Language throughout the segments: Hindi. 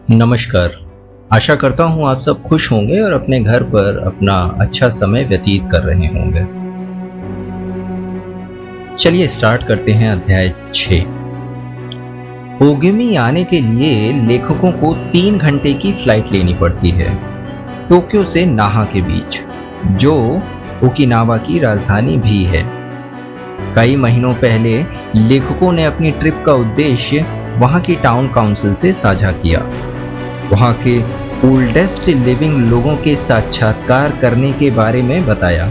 नमस्कार। आशा करता हूँ आप सब खुश होंगे और अपने घर पर अपना अच्छा समय व्यतीत कर रहे होंगे। चलिए स्टार्ट करते हैं अध्याय 6। ओगिमी आने के लिए लेखकों को 3 घंटे की फ्लाइट लेनी पड़ती है, टोक्यो से नाहा के बीच, जो ओकिनावा की राजधानी भी है। कई महीनों पहले लेखकों ने अपनी ट्रिप का उद्देश्य वहां की टाउन काउंसिल से साझा किया। वहां के ओल्डेस्ट लिविंग लोगों के साक्षात्कार करने के बारे में बताया।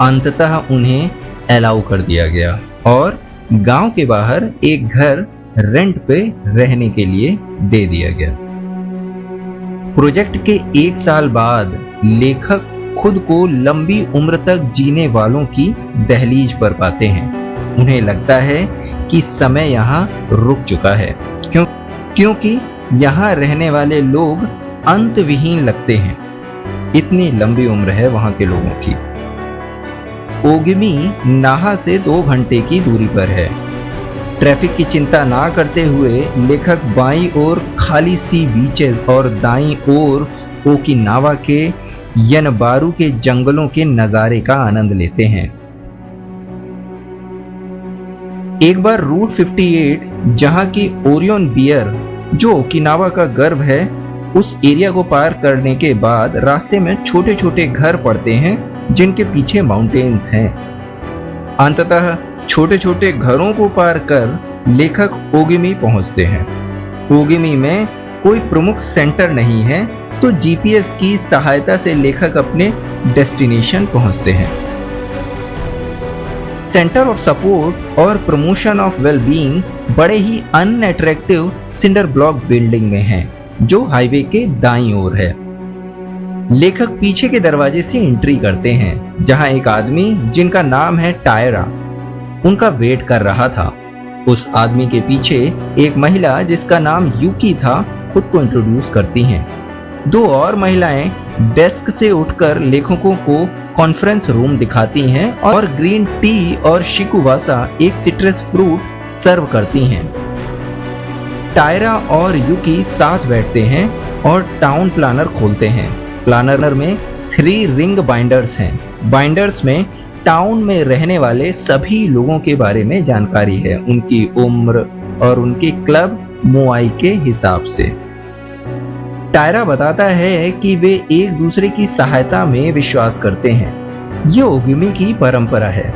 अंततः उन्हें अलाउ कर दिया गया और गांव के बाहर एक घर रेंट पे रहने के लिए दे दिया गया। प्रोजेक्ट के 1 साल बाद लेखक खुद को लंबी उम्र तक जीने वालों की दहलीज पर पाते हैं। उन्हें लगता है कि समय यहाँ रुक चुका है, क्योंकि यहाँ रहने वाले लोग अंतविहीन लगते हैं। इतनी लंबी उम्र है वहां के लोगों की। ओगिमी नाहा से 2 घंटे की दूरी पर है। ट्रैफिक की चिंता ना करते हुए लेखक बाईं ओर खाली सी बीचेस और दाईं ओर ओकिनावा के यनबारू के जंगलों के नजारे का आनंद लेते हैं। एक बार रूट 58, जहां की ओरियन बियर, जो ओकिनावा का गर्व है, उस एरिया को पार करने के बाद रास्ते में छोटे छोटे घर पड़ते हैं जिनके पीछे माउंटेन्स हैं। अंततः छोटे छोटे घरों को पार कर लेखक ओगिमी पहुंचते हैं। ओगिमी में कोई प्रमुख सेंटर नहीं है, तो जीपीएस की सहायता से लेखक अपने डेस्टिनेशन पहुंचते हैं। सेंटर ऑफ सपोर्ट और प्रमोशन ऑफ वेलबीइंग बड़े ही अनअट्रैक्टिव सिंडर ब्लॉक बिल्डिंग में है, जो हाईवे के दाईं ओर है। लेखक पीछे के दरवाजे से एंट्री करते हैं, जहां एक आदमी जिनका नाम है टायरा, उनका वेट कर रहा था। उस आदमी के पीछे एक महिला जिसका नाम यूकी था खुद को इंट्रोड्यूस करती हैं। 2 और महिलाएं डेस्क से उठकर लेखकों को कॉन्फ्रेंस रूम दिखाती हैं और ग्रीन टी और शिकुवासा, एक सिट्रस फ्रूट, सर्व करती हैं। टायरा और यूकी साथ बैठते हैं और टाउन प्लानर खोलते हैं। प्लानर में 3 रिंग बाइंडर्स हैं। बाइंडर्स में टाउन में रहने वाले सभी लोगों के बारे में जानकारी है, उनकी उम्र और उनके क्लब मुआई के हिसाब से। टायरा बताता है कि वे एक दूसरे की सहायता में विश्वास करते हैं। ये ओगिमी की परंपरा है।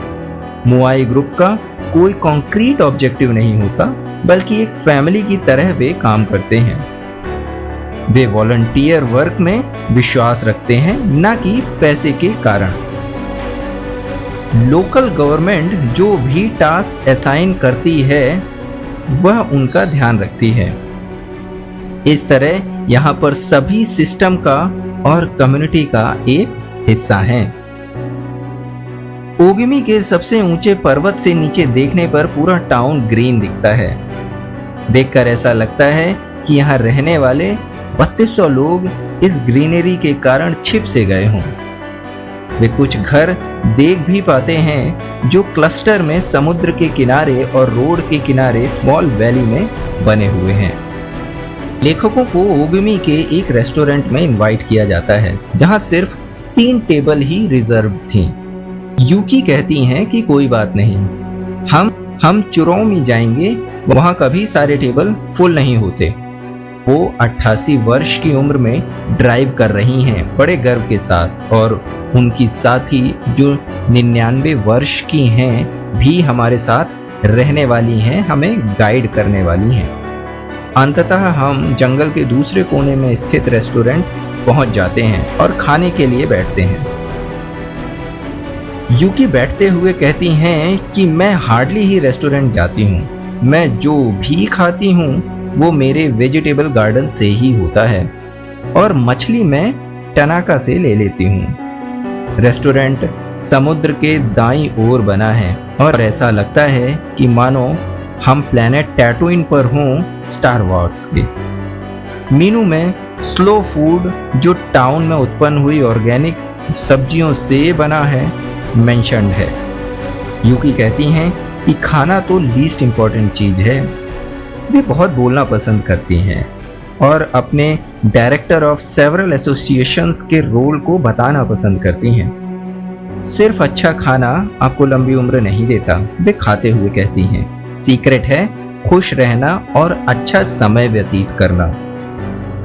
मुआई ग्रुप का कोई कॉन्क्रीट ऑब्जेक्टिव नहीं होता, बल्कि एक फैमिली की तरह वे काम करते हैं। वे वॉलंटियर वर्क में विश्वास रखते हैं, न कि पैसे के कारण। लोकल गवर्नमेंट जो भी टास्क असाइन करती है, वह उनका ध्यान रखती है। इस तरह यहाँ पर सभी सिस्टम का और कम्युनिटी का एक हिस्सा हैं। ओगिमी के सबसे ऊंचे पर्वत से नीचे देखने पर पूरा टाउन ग्रीन दिखता है। देखकर ऐसा लगता है कि यहाँ रहने वाले 3200 लोग इस ग्रीनरी के कारण छिप से गए हों। वे कुछ घर देख भी पाते हैं जो क्लस्टर में समुद्र के किनारे और रोड के किनारे स्मॉल वैली में बने हुए हैं। लेखकों को ओगिमी के एक रेस्टोरेंट में इनवाइट किया जाता है, जहां सिर्फ 3 टेबल ही रिजर्व थीं। यूकी कहती हैं कि कोई बात नहीं, हम चुरौमी जाएंगे, वहां कभी सारे टेबल फुल नहीं होते। वो 88 वर्ष की उम्र में ड्राइव कर रही हैं, बड़े गर्व के साथ, और उनकी साथी जो 99 वर्ष की हैं भी हमारे साथ रहने वाली हैं, हमें गाइड करने वाली हैं। अंततः हम जंगल के दूसरे कोने में स्थित रेस्टोरेंट पहुंच जाते हैं और खाने के लिए बैठते हैं। यूकी बैठते हुए कहती हैं कि मैं हार्डली ही रेस्टोरेंट जाती हूँ। मैं जो भी खाती हूँ वो मेरे वेजिटेबल गार्डन से ही होता है, और मछली मैं टनाका से ले लेती हूँ। रेस्टोरेंट समुद्र के दाईं ओर बना है और ऐसा लगता है कि मानो हम प्लेनेट टैटूइन पर हों स्टार वॉर्स के। मेनू में स्लो फूड जो टाउन में उत्पन्न हुई ऑर्गेनिक सब्जियों से बना है मेंशन्ड है। यूकी कहती हैं कि खाना तो लीस्ट इंपॉर्टेंट चीज है। वे बहुत बोलना पसंद करती हैं। और अपने डायरेक्टर ऑफ सेवरल एसोसिएशंस के रोल को बताना पसंद करती हैं। सिर्फ अच्छा खाना आपको लंबी उम्र नहीं देता, वे खाते हुए कहती हैं। सीक्रेट है खुश रहना और अच्छा समय व्यतीत करना।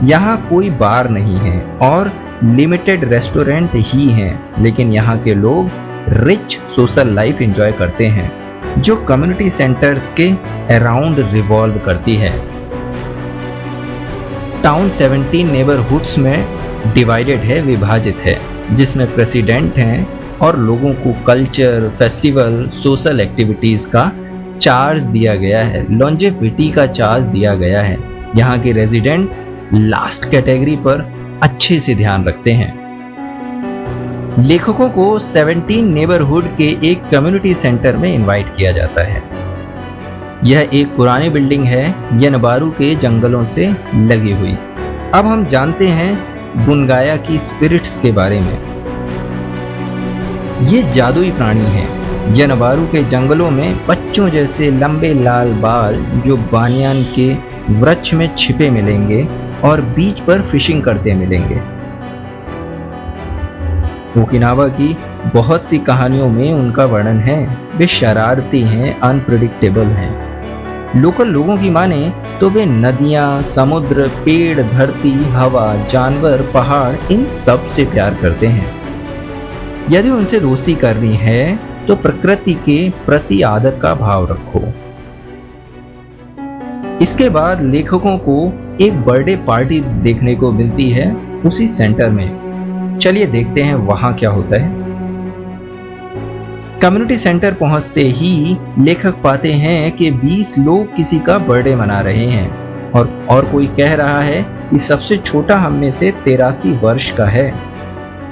यहाँ कोई बार नहीं है और लिमिटेड रेस्टोरेंट ही हैं, लेकिन यहाँ के लोग रिच सोशल लाइफ एंजॉय करते हैं जो कम्युनिटी सेंटर्स के अराउंड रिवॉल्व करती है। टाउन 17 नेबरहुड्स में डिवाइडेड है, विभाजित है, जिसमें प्रेसिडेंट हैं और लोगों को कल्चर, फेस्टिवल, सोशल एक्टिविटीज का चार्ज दिया गया है, लॉन्जेविटी का चार्ज दिया गया है। यहाँ के रेजिडेंट लास्ट कैटेगरी पर अच्छे से ध्यान रखते हैं। लेखकों को 17 नेबरहुड के एक कम्युनिटी सेंटर में इनवाइट किया जाता है। यह एक पुरानी बिल्डिंग है, यनबारू के जंगलों से लगी हुई। अब हम जानते हैं बुनगाया की स्पिरिट्स के बारे में। ये जादुई प्राणी है। यनबारू के जंगलों में बच्चों जैसे लंबे लाल बाल जो बानियान के वृक्ष में छिपे मिलेंगे और बीच पर फिशिंग करते मिलेंगे। ओकिनावा की बहुत सी कहानियों में उनका वर्णन है। वे शरारती हैं, अनप्रेडिक्टेबल हैं। लोकल लोगों की माने तो वे नदियां, समुद्र, पेड़, धरती, हवा, जानवर, पहाड़, इन सब से प्यार करते हैं। यदि उनसे दोस्ती करनी है तो प्रकृति के प्रति आदर का भाव रखो। इसके बाद लेखकों को एक बर्थडे पार्टी देखने को मिलती है उसी सेंटर में। चलिए देखते हैं वहां क्या होता है। कम्युनिटी सेंटर पहुंचते ही लेखक पाते हैं कि 20 लोग किसी का बर्थडे मना रहे हैं और कोई कह रहा है कि सबसे छोटा हम में से 83 वर्ष का है।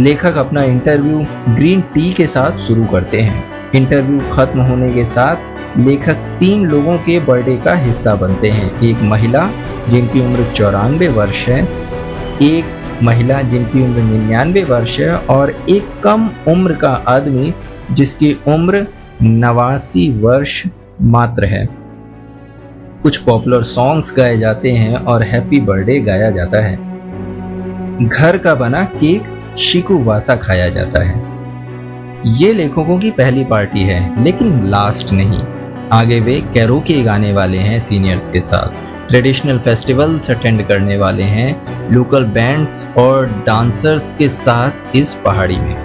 लेखक अपना इंटरव्यू ग्रीन टी के साथ शुरू करते हैं। इंटरव्यू खत्म होने के साथ लेखक 3 लोगों के बर्थडे का हिस्सा बनते हैं। एक महिला जिनकी उम्र 94 वर्ष है, एक महिला जिनकी उम्र 99 वर्ष है और एक कम उम्र का आदमी जिसकी उम्र 89 वर्ष मात्र है। कुछ पॉपुलर सॉन्ग्स गाए जाते हैं और हैप्पी बर्थडे गाया जाता है। घर का बना केक शिकुवासा खाया जाता है। ये लेखकों की पहली पार्टी है, लेकिन लास्ट नहीं। आगे वे कैरोके गाने वाले हैं सीनियर्स के साथ, ट्रेडिशनल फेस्टिवल्स अटेंड करने वाले हैं लोकल बैंड्स और डांसर्स के साथ इस पहाड़ी में।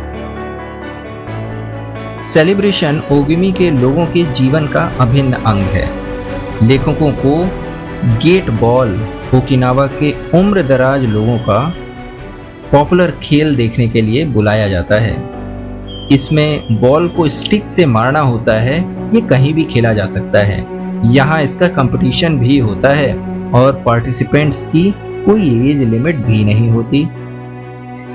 सेलिब्रेशन ओगिमी के लोगों के जीवन का अभिन्न अंग है। लेखकों को गेट बॉल, ओकिनावा के उम्र दराज लोगों का पॉपुलर खेल देखने के लिए बुलाया जाता है। इसमें बॉल को स्टिक से मारना होता है। ये कहीं भी खेला जा सकता है। यहाँ इसका कंपटीशन भी होता है और पार्टिसिपेंट्स की कोई एज लिमिट भी नहीं होती।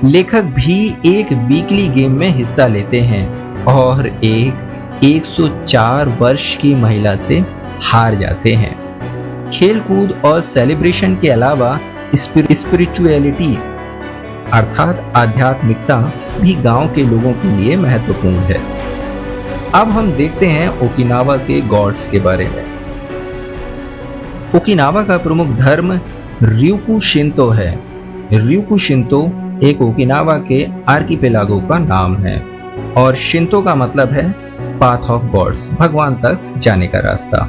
लेखक भी एक वीकली गेम में हिस्सा लेते हैं और एक 104 वर्ष की महिला से हार जाते हैं। खेलकूद और सेलिब्रेशन के अलावा स्पिरिचुअलिटी अर्थात आध्यात्मिकता भी गांव के लोगों के लिए महत्वपूर्ण है। अब हम देखते हैं ओकिनावा के गॉड्स के बारे में। ओकिनावा का प्रमुख धर्म ryukyu शिंतो है। ryukyu शिंतो एक ओकिनावा के आर्किपेलागो का नाम है और शिंतो का मतलब है पाथ ऑफ गॉड्स, भगवान तक जाने का रास्ता।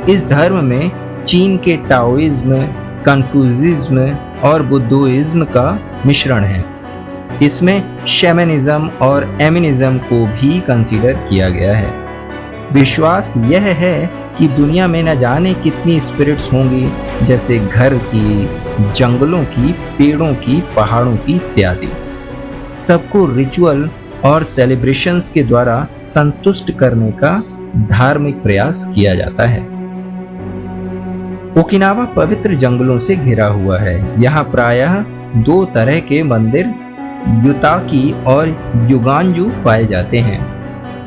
इस धर्म में चीन के टाओइज्म, कन्फ्यूशियनिज्म और बुद्धिज्म का मिश्रण है। इसमें शैमनिज्म और एमिनिज्म को भी कंसीडर किया गया है। विश्वास यह है कि दुनिया में न जाने कितनी स्पिरिट्स होंगी, जैसे घर की, जंगलों की, पेड़ों की, पहाड़ों की इत्यादि। सबको रिचुअल और सेलिब्रेशंस के द्वारा संतुष्ट करने का धार्मिक प्रयास किया जाता है। ओकिनावा पवित्र जंगलों से घिरा हुआ है। यहाँ प्रायः 2 तरह के मंदिर, युताकी और युगांजू पाए जाते हैं।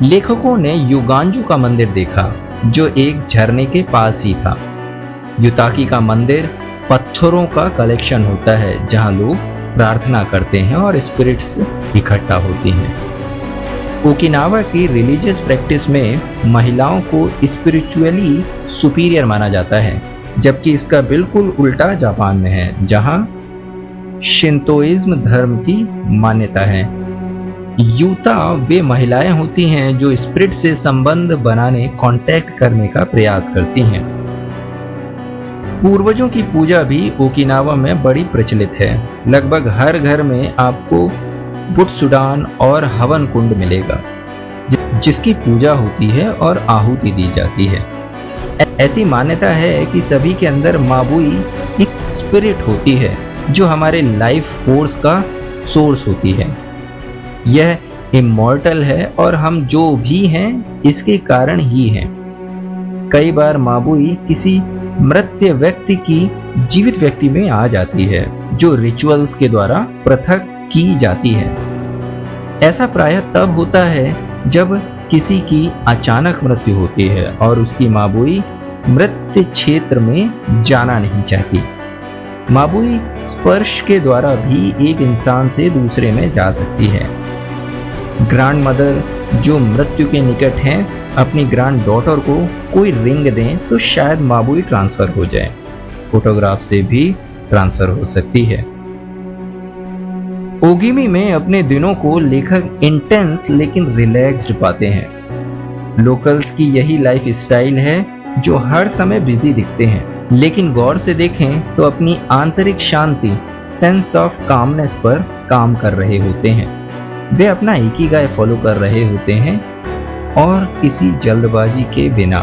लेखकों ने युगांजू का मंदिर देखा जो एक झरने के पास ही था। युताकी का मंदिर पत्थरों का कलेक्शन होता है जहां लोग प्रार्थना करते हैं और स्पिरिट्स इकट्ठा होती हैं। ओकिनावा की रिलीजियस प्रैक्टिस में महिलाओं को स्पिरिचुअली सुपीरियर माना जाता है। जबकि इसका बिल्कुल उल्टा जापान में है, जहां शिंतोइज्म धर्म की मान्यता है। यूता वे महिलाएं होती हैं जो स्पिरिट से संबंध बनाने, कांटेक्ट करने का प्रयास करती हैं। पूर्वजों की पूजा भी ओकिनावा में बड़ी प्रचलित है। लगभग हर घर में आपको बुत्सुडान और हवन कुंड मिलेगा, जिसकी पूजा होती है और आहुति दी जाती है। ऐसी मान्यता है कि सभी के अंदर माबुई एक स्पिरिट होती है जो हमारे लाइफ फोर्स का सोर्स होती है। यह इमॉर्टल है और हम जो भी हैं इसके कारण ही हैं। कई बार माबुई किसी मृत व्यक्ति की जीवित व्यक्ति में आ जाती है, जो रिचुअल्स के द्वारा पृथक की जाती है। ऐसा प्रायः तब होता है जब किसी की अचानक मृत्यु होती है और उसकी माबुई मृत क्षेत्र में जाना नहीं चाहती। माबुई स्पर्श के द्वारा भी एक इंसान से दूसरे में जा सकती है। ग्रैंड मदर जो मृत्यु के निकट हैं, अपनी ग्रैंड डॉटर को कोई रिंग दें तो शायद माबुई ट्रांसफर हो जाए। फोटोग्राफ से भी ट्रांसफर हो सकती है। ओगिमी में अपने दिनों को लेखक इंटेंस लेकिन रिलैक्स्ड पाते हैं। लोकल्स की यही लाइफ स्टाइल है जो हर समय बिजी दिखते हैं, लेकिन गौर से देखें तो अपनी आंतरिक शांति, सेंस ऑफ कामनेस पर काम कर रहे होते हैं। वे अपना इकिगाई फॉलो कर रहे होते हैं और किसी जल्दबाजी के बिना।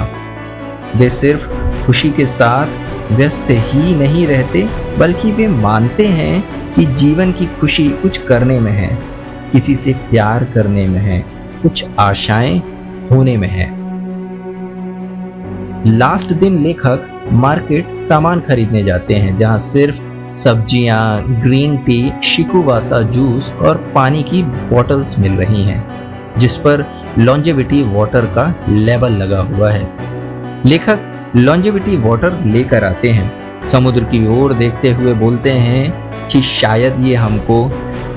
वे सिर्फ खुशी के साथ व्यस्त ही नहीं रहते, बल्कि वे मानते हैं कि जीवन की खुशी कुछ करने में है, किसी से प्यार करने में है, कुछ आशाएं होने में है। लास्ट दिन लेखक मार्केट सामान खरीदने जाते हैं, जहां सिर्फ सब्जियां, ग्रीन टी, शिकुवासा जूस और पानी की बोतल्स मिल रही हैं, जिस पर लॉन्जेविटी वाटर का लेबल लगा हुआ है। लेखक लॉन्जेविटी वाटर लेकर आते हैं, समुद्र की ओर देखते हुए बोलते हैं कि शायद ये हमको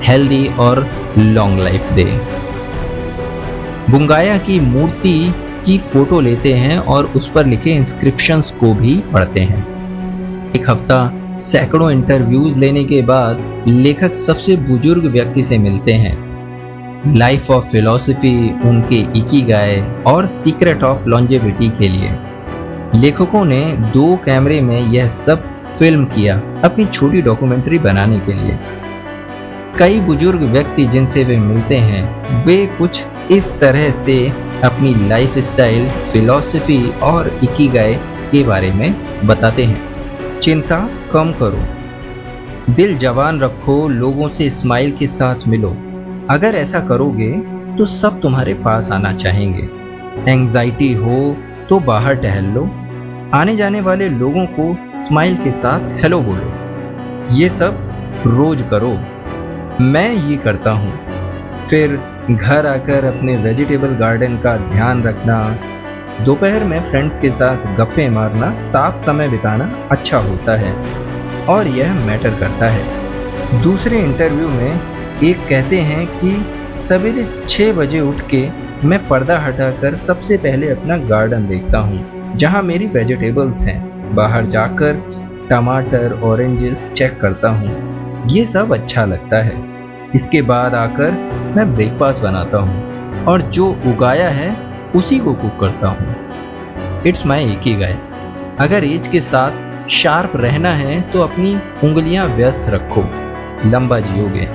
हेल्दी और लॉन्ग लाइफ दे। बुंगाया की मूर्ति की फोटो लेते हैं और उस पर लिखे इंस्क्रिप्शंस को भी पढ़ते हैं। एक हफ्ता सैकड़ों इंटरव्यूज लेने के बाद लेखक सबसे बुजुर्ग व्यक्ति से मिलते हैं। लाइफ ऑफ फिलॉसफी, उनके इकिगाई और सीक्रेट ऑफ लॉन्जेविटी के लिए लेखकों ने 2 कैमरे में यह सब फिल्म किया, अपनी छोटी डॉक्यूमेंट्री बनाने के लिए। कई बुजुर्ग व्यक्ति जिनसे वे मिलते हैं, वे कुछ इस तरह से अपनी लाइफ स्टाइल, फिलॉसफी और इकिगाई के बारे में बताते हैं। चिंता कम करो, दिल जवान रखो, लोगों से स्माइल के साथ मिलो। अगर ऐसा करोगे तो सब तुम्हारे पास आना चाहेंगे। एंग्जाइटी हो तो बाहर टहल लो, आने जाने वाले लोगों को स्माइल के साथ हेलो बोलो। ये सब रोज करो। मैं ये करता हूँ। फिर घर आकर अपने वेजिटेबल गार्डन का ध्यान रखना, दोपहर में फ्रेंड्स के साथ गप्पे मारना, साथ समय बिताना अच्छा होता है और यह मैटर करता है। दूसरे इंटरव्यू में एक कहते हैं कि सवेरे 6 बजे उठ के मैं पर्दा हटाकर सबसे पहले अपना गार्डन देखता हूँ, जहाँ मेरी वेजिटेबल्स हैं। बाहर जाकर टमाटर, ऑरेंजेस चेक करता हूँ। ये सब अच्छा लगता है। इसके बाद आकर मैं ब्रेकफास्ट बनाता हूँ और जो उगाया है उसी को कुक करता हूँ। It's my Ikigai. अगर एज के साथ शार्प रहना है तो अपनी उंगलियां व्यस्त रखो, लंबा जियोगे।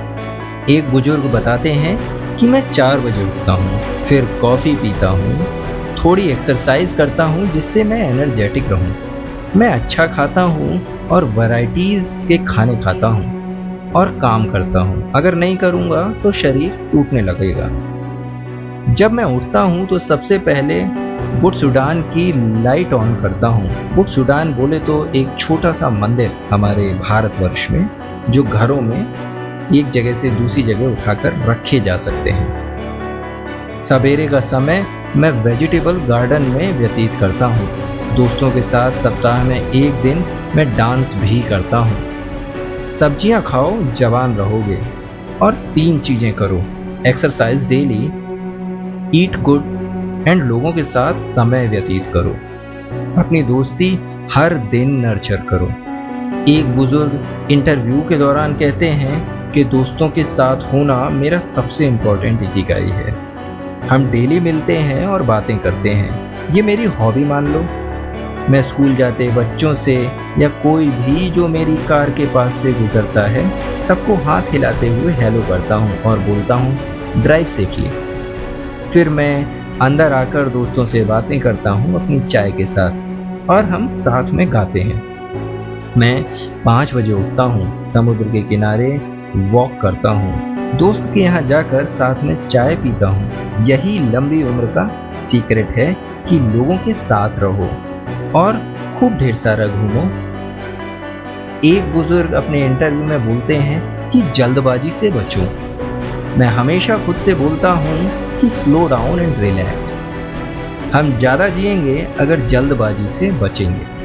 एक बुजुर्ग बताते हैं कि मैं 4 बजे उठता हूँ, फिर कॉफ़ी पीता हूँ, थोड़ी एक्सरसाइज करता हूँ जिससे मैं एनर्जेटिक रहूँ। मैं अच्छा खाता हूँ और वैरायटीज़ के खाने खाता हूँ और काम करता हूँ। अगर नहीं करूँगा तो शरीर टूटने लगेगा। जब मैं उठता हूँ तो सबसे पहले बुत्सुडान की लाइट ऑन करता हूँ। बुत्सुडान बोले तो एक छोटा सा मंदिर हमारे भारतवर्ष में, जो घरों में एक जगह से दूसरी जगह उठाकर रखे जा सकते हैं। सवेरे का समय मैं वेजिटेबल गार्डन में व्यतीत करता हूँ। दोस्तों के साथ सप्ताह में 1 दिन मैं डांस भी करता हूँ। सब्जियां खाओ, जवान रहोगे। और 3 चीजें करो: exercise daily, eat good and लोगों के साथ समय व्यतीत करो। अपनी दोस्ती हर दिन नर्चर करो। एक बुजुर्ग इंटरव्यू के दौरान कहते हैं कि दोस्तों के साथ होना मेरा सबसे इम्पोर्टेंट इकिगाई है। हम डेली मिलते हैं और बातें करते हैं, ये मेरी हॉबी मान लो। मैं स्कूल जाते बच्चों से या कोई भी जो मेरी कार के पास से गुजरता है, सबको हाथ हिलाते हुए हेलो करता हूँ और बोलता हूँ ड्राइव सेफली। फिर मैं अंदर आकर दोस्तों से बातें करता हूँ अपनी चाय के साथ और हम साथ में गाते हैं। मैं 5 बजे उठता हूँ, समुद्र के किनारे वॉक करता हूँ, दोस्त के यहाँ जाकर साथ में चाय पीता हूँ। यही लंबी उम्र का सीक्रेट है कि लोगों के साथ रहो और खूब ढेर सारा घूमो। एक बुजुर्ग अपने इंटरव्यू में बोलते हैं कि जल्दबाजी से बचो। मैं हमेशा खुद से बोलता हूँ कि स्लो डाउन एंड रिलैक्स। हम ज्यादा जिएंगे अगर जल्दबाजी से बचेंगे।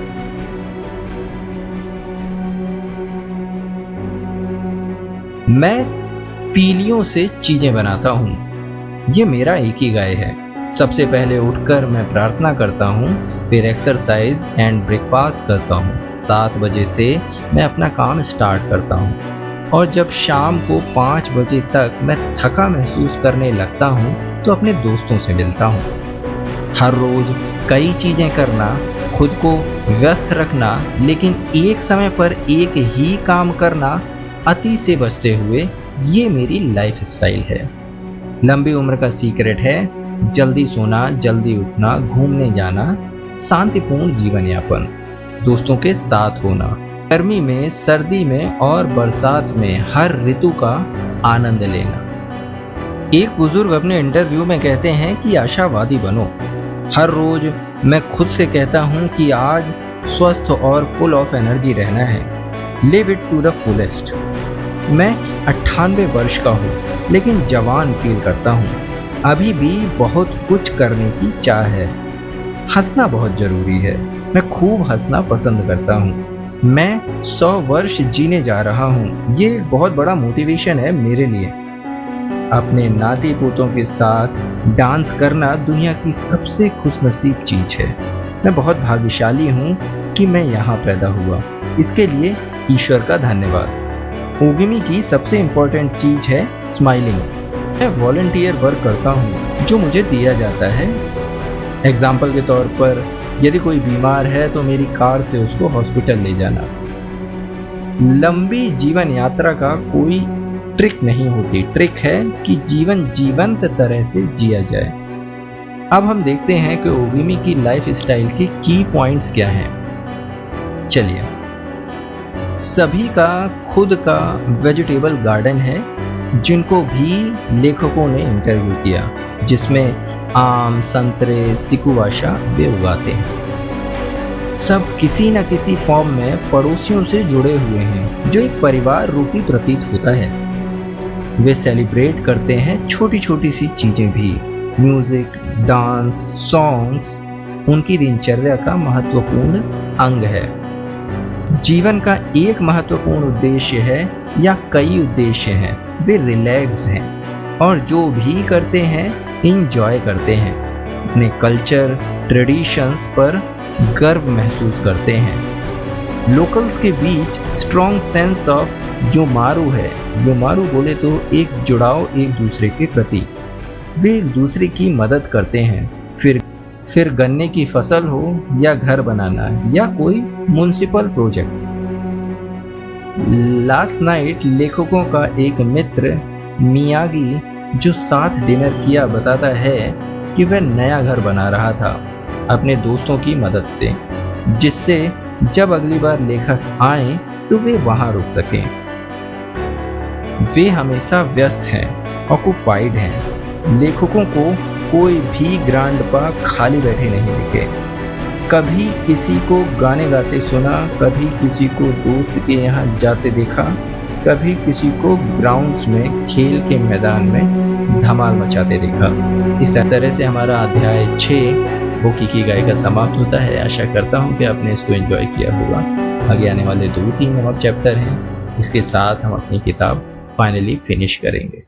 मैं तीलियों से चीजें बनाता हूँ, ये मेरा इकिगाई है। सबसे पहले उठकर मैं प्रार्थना करता हूँ, फिर एक्सरसाइज एंड ब्रेकफास्ट करता हूँ। 7 बजे से मैं अपना काम स्टार्ट करता हूँ और जब शाम को 5 बजे तक मैं थका महसूस करने लगता हूँ तो अपने दोस्तों से मिलता हूँ। हर रोज कई चीजें करना, खुद को व्यस्त रखना, लेकिन एक समय पर एक ही काम करना, अति से बचते हुए, ये मेरी लाइफ स्टाइल है। लंबी उम्र का सीक्रेट है जल्दी सोना, जल्दी उठना, घूमने जाना, शांतिपूर्ण जीवन यापन, दोस्तों के साथ होना, गर्मी में, सर्दी में और बरसात में हर ऋतु का आनंद लेना। एक बुजुर्ग अपने इंटरव्यू में कहते हैं कि आशावादी बनो। हर रोज मैं खुद से कहता हूँ कि आज स्वस्थ और फुल ऑफ एनर्जी रहना है। Live it to the fullest. मैं 98 वर्ष का हूँ लेकिन जवान फील करता हूँ। अभी भी बहुत कुछ करने की चाह है। हंसना बहुत जरूरी है। मैं खूब हंसना पसंद करता हूँ। मैं 100 वर्ष जीने जा रहा हूँ, ये एक बहुत बड़ा मोटिवेशन है मेरे लिए। अपने नाती पोतों के साथ डांस करना दुनिया की सबसे खुशनसीब चीज है। मैं बहुत भाग्यशाली हूँ कि मैं यहाँ पैदा हुआ, इसके लिए ईश्वर का धन्यवाद। ओगिमी की सबसे इम्पोर्टेंट चीज है स्माइलिंग। मैं वॉलंटियर वर्क करता हूँ जो मुझे दिया जाता है। एग्जाम्पल के तौर पर यदि कोई बीमार है तो मेरी कार से उसको हॉस्पिटल ले जाना। लंबी जीवन यात्रा का कोई ट्रिक नहीं होती, ट्रिक है कि जीवन जीवंत तरह से जिया जाए। अब हम देखते हैं कि ओगिमी की लाइफ स्टाइल के की पॉइंट्स क्या हैं। चलिए, सभी का खुद का वेजिटेबल गार्डन है जिनको भी लेखकों ने इंटरव्यू किया, जिसमें आम, संतरे, सिकुवाशा वे उगाते हैं। सब किसी न किसी फॉर्म में पड़ोसियों से जुड़े हुए हैं, जो एक परिवार रूपी प्रतीत होता है। वे सेलिब्रेट करते हैं छोटी छोटी सी चीजें भी। म्यूजिक, डांस, सॉन्ग्स उनकी दिनचर्या का महत्वपूर्ण अंग है। जीवन का एक महत्वपूर्ण उद्देश्य है या कई उद्देश्य हैं। वे रिलैक्स्ड हैं और जो भी करते हैं इंजॉय करते हैं। अपने कल्चर, ट्रेडिशंस पर गर्व महसूस करते हैं। लोकल्स के बीच स्ट्रॉन्ग सेंस ऑफ जो मारू है, जो मारू बोले तो एक जुड़ाव एक दूसरे के प्रति। वे एक दूसरे की मदद करते हैं, फिर गन्ने की फसल हो या घर बनाना या कोई म्युनिसिपल प्रोजेक्ट। लास्ट नाइट लेखकों का एक मित्र मियागी जो साथ डिनर किया बताता है कि वह नया घर बना रहा था अपने दोस्तों की मदद से, जिससे जब अगली बार लेखक आए तो वे वहां रुक सकें। वे हमेशा व्यस्त हैं, ऑक्युपाइड हैं। लेखकों को कोई भी ग्रांड पा खाली बैठे नहीं दिखे। कभी किसी को गाने गाते सुना, कभी किसी को दोस्त के यहाँ जाते देखा, कभी किसी को ग्राउंड्स में, खेल के मैदान में धमाल मचाते देखा। इस तरह से हमारा अध्याय 6 बुक इकिगाई का समाप्त होता है। आशा करता हूँ कि आपने इसको एंजॉय किया होगा। आगे आने वाले 2-3 और चैप्टर हैं जिसके साथ हम अपनी किताब फाइनली फिनिश करेंगे।